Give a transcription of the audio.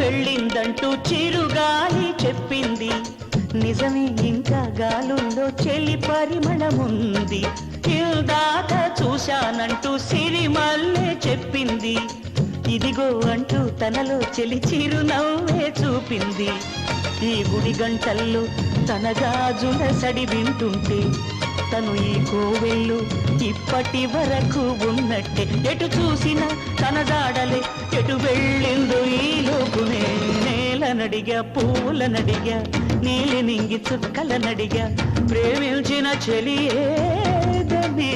వెళ్ళిందంటూ చిరుగాలి చెప్పింది. నిజమే, ఇంకా గాలుల్లో చెలి పరిమళముంది. ఇందాక చూశానంటూ సిరిమల్లె చెప్పింది. ఇదిగో అంటూ తనలో చెలి చిరునవ్వే చూపింది. ఈ గుడి గంటల్లో తన గాజుల సడి వింటుంటే తను ఈ కోవెళ్ళు ఇప్పటి వరకు ఉన్నట్టే. ఎటు చూసినా తన జాడలే, ఎటు వెళ్ళిందో ఈ లోపునే. నేలనడిగా, పూలనడిగా, నీలి నింగి చుక్కలనడిగా, ప్రేమించిన చెలియేదని.